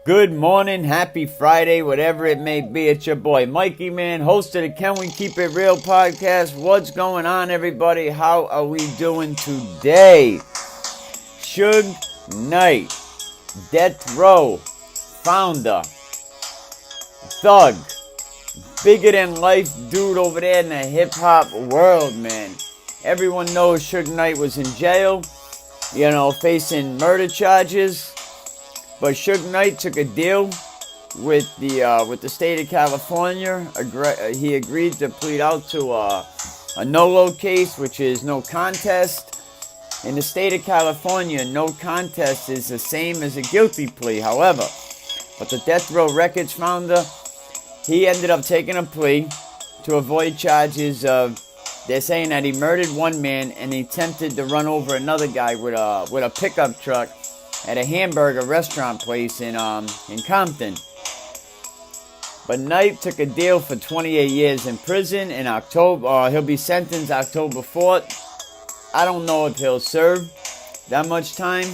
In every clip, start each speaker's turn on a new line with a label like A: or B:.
A: Good morning, happy Friday, whatever it may be. It's your boy Mikey, man, host of the Can We Keep It Real podcast. What's going on, everybody? How are we doing today? Suge Knight, Death Row, founder, thug, bigger than life dude over there in the hip hop world, man. Everyone knows Suge Knight was in jail, facing murder charges. But Suge Knight took a deal with the state of California. He agreed to plead out to a no-load case, which is no contest. In the state of California, no contest is the same as a guilty plea. However, but the Death Row Records founder, he ended up taking a plea to avoid charges of. They're saying that he murdered one man and he attempted to run over another guy with a pickup truck at a hamburger restaurant place in Compton. But Knight took a deal for 28 years in prison in October. He'll be sentenced October 4th. I don't know if he'll serve that much time.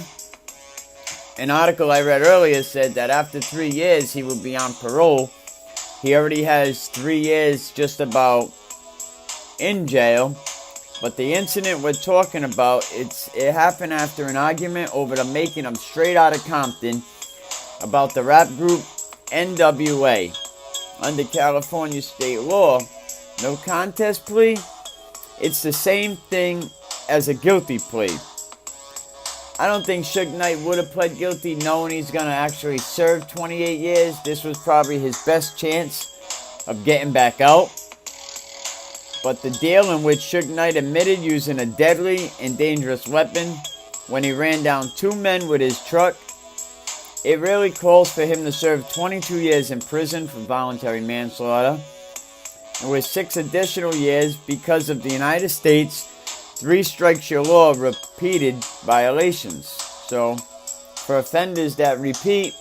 A: An article I read earlier said that after 3 years he will be on parole. He already has 3 years just about in jail. But the incident we're talking about, it happened after an argument over the making of Straight Outta Compton about the rap group NWA. Under California state law, no contest plea, it's the same thing as a guilty plea. I don't think Suge Knight would have pled guilty knowing he's going to actually serve 28 years. This was probably his best chance of getting back out. But the deal in which Suge Knight admitted using a deadly and dangerous weapon when he ran down 2 men with his truck, it really calls for him to serve 22 years in prison for voluntary manslaughter, and with 6 additional years because of the United States 3 strikes your law repeated violations. So, for offenders that repeat,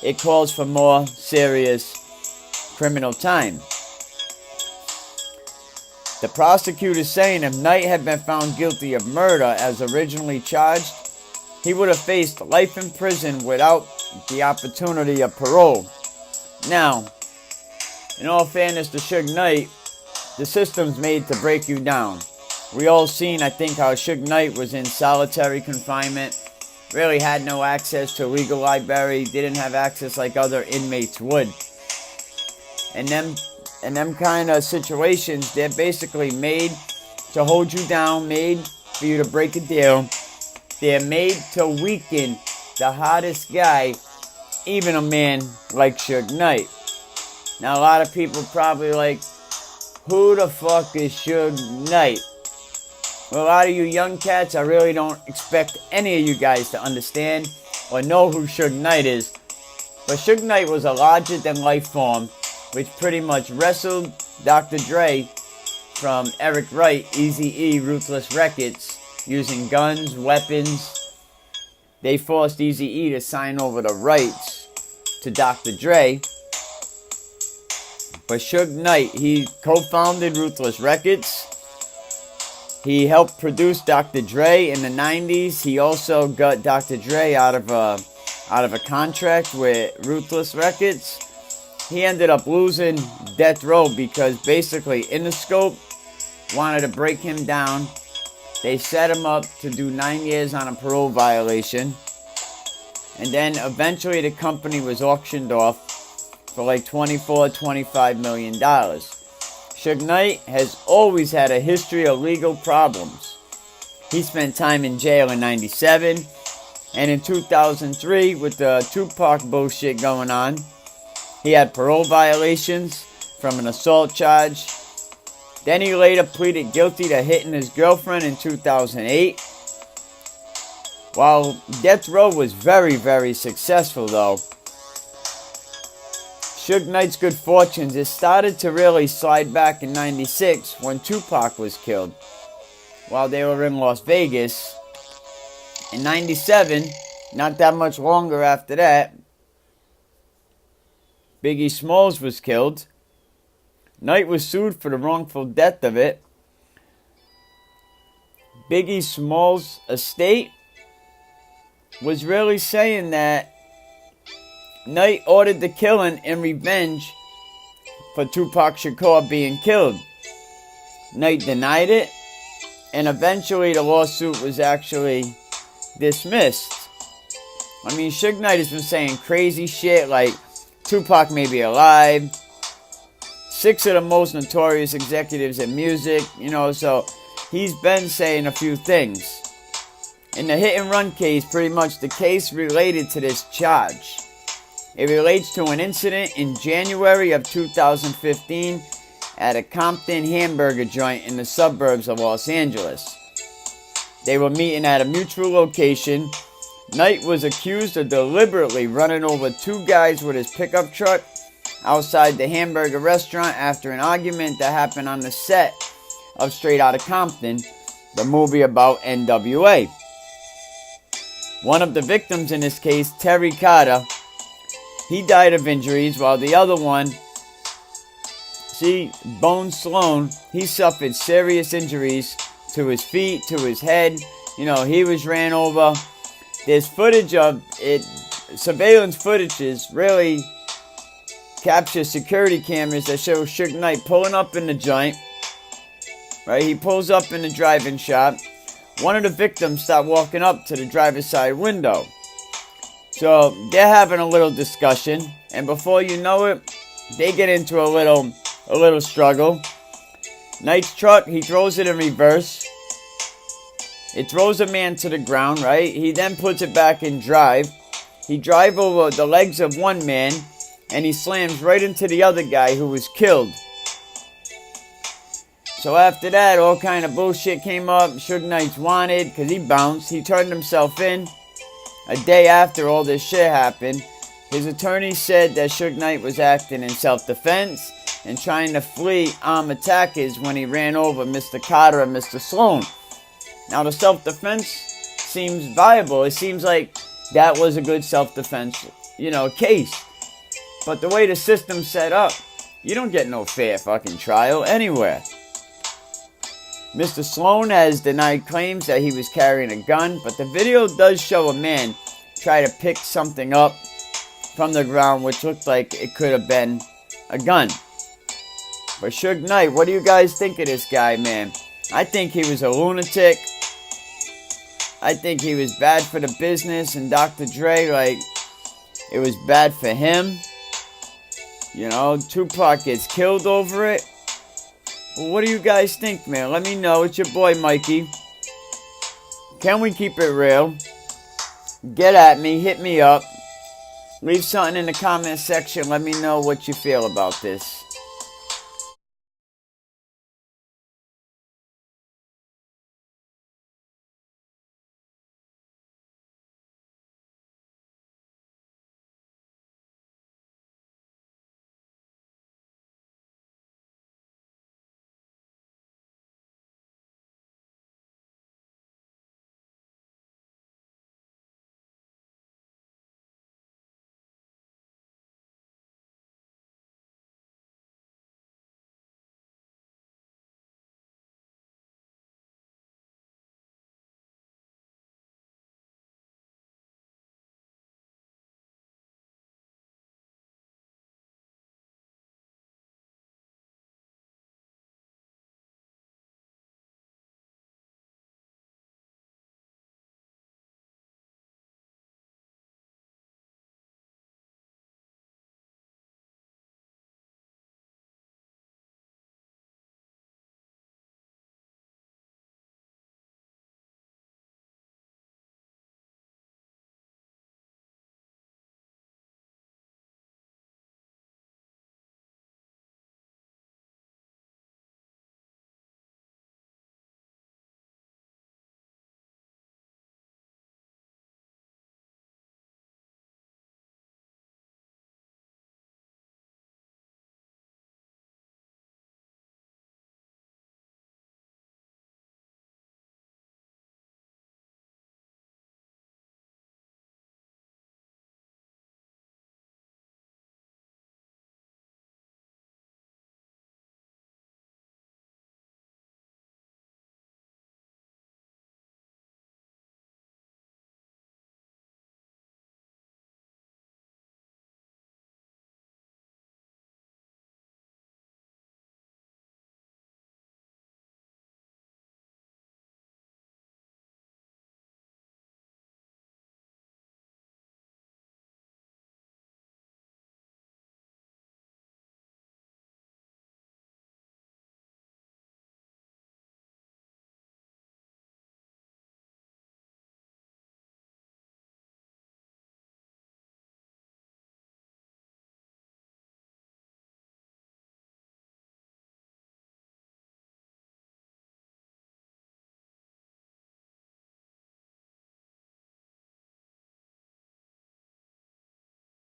A: it calls for more serious criminal time. The prosecutor's saying if Knight had been found guilty of murder as originally charged, he would have faced life in prison without the opportunity of parole. Now, in all fairness to Suge Knight, the system's made to break you down. We all seen, I think, how Suge Knight was in solitary confinement, really had no access to a legal library, didn't have access like other inmates would. And them kind of situations, they're basically made to hold you down, made for you to break a deal. They're made to weaken the hottest guy, even a man like Suge Knight. Now, a lot of people probably like, who the fuck is Suge Knight? Well, a lot of you young cats, I really don't expect any of you guys to understand or know who Suge Knight is. But Suge Knight was a larger-than-life form which pretty much wrestled Dr. Dre from Eric Wright, Eazy-E, Ruthless Records, using guns, weapons. They forced Eazy-E to sign over the rights to Dr. Dre. But Suge Knight, he co-founded Ruthless Records. He helped produce Dr. Dre in the 90s. He also got Dr. Dre out of a contract with Ruthless Records. He ended up losing Death Row because basically Interscope wanted to break him down. They set him up to do 9 years on a parole violation. And then eventually the company was auctioned off for like $25 million. Suge Knight has always had a history of legal problems. He spent time in jail in 97 and in 2003 with the Tupac bullshit going on. He had parole violations from an assault charge. Then he later pleaded guilty to hitting his girlfriend in 2008. While Death Row was very, very successful though, Suge Knight's good fortunes, it started to really slide back in 96 when Tupac was killed while they were in Las Vegas. In 97, not that much longer after that, Biggie Smalls was killed. Knight was sued for the wrongful death of it. Biggie Smalls' estate was really saying that Knight ordered the killing in revenge for Tupac Shakur being killed. Knight denied it, and eventually the lawsuit was actually dismissed. I mean, Suge Knight has been saying crazy shit like Tupac may be alive, 6 of the most notorious executives in music, so he's been saying a few things. In the hit and run case, pretty much the case related to this charge. It relates to an incident in January of 2015 at a Compton hamburger joint in the suburbs of Los Angeles. They were meeting at a mutual location. Knight was accused of deliberately running over 2 guys with his pickup truck outside the hamburger restaurant after an argument that happened on the set of Straight Outta Compton, the movie about NWA. One of the victims in this case, Terry Carter, he died of injuries, while the other one, Bone Sloan, he suffered serious injuries to his feet, to his head. He was ran over. There's footage of it, surveillance footages really capture security cameras that show Suge Knight pulling up in the joint. Right, he pulls up in the driving shop. One of the victims stopped walking up to the driver's side window. So they're having a little discussion, and before you know it, they get into a little struggle. Knight's truck, he throws it in reverse. It throws a man to the ground, right? He then puts it back in drive. He drives over the legs of one man, and he slams right into the other guy who was killed. So after that, all kind of bullshit came up. Suge Knight's wanted because he bounced. He turned himself in. A day after all this shit happened, his attorney said that Suge Knight was acting in self-defense and trying to flee armed attackers when he ran over Mr. Carter and Mr. Sloan. Now the self-defense seems viable. It seems like that was a good self-defense, case. But the way the system's set up, you don't get no fair fucking trial anywhere. Mr. Sloan has denied claims that he was carrying a gun, but the video does show a man try to pick something up from the ground which looked like it could have been a gun. But Suge Knight, what do you guys think of this guy, man? I think he was a lunatic. I think he was bad for the business, and Dr. Dre, it was bad for him. Tupac gets killed over it. Well, what do you guys think, man? Let me know. It's your boy, Mikey. Can we keep it real? Get at me. Hit me up. Leave something in the comment section. Let me know what you feel about this.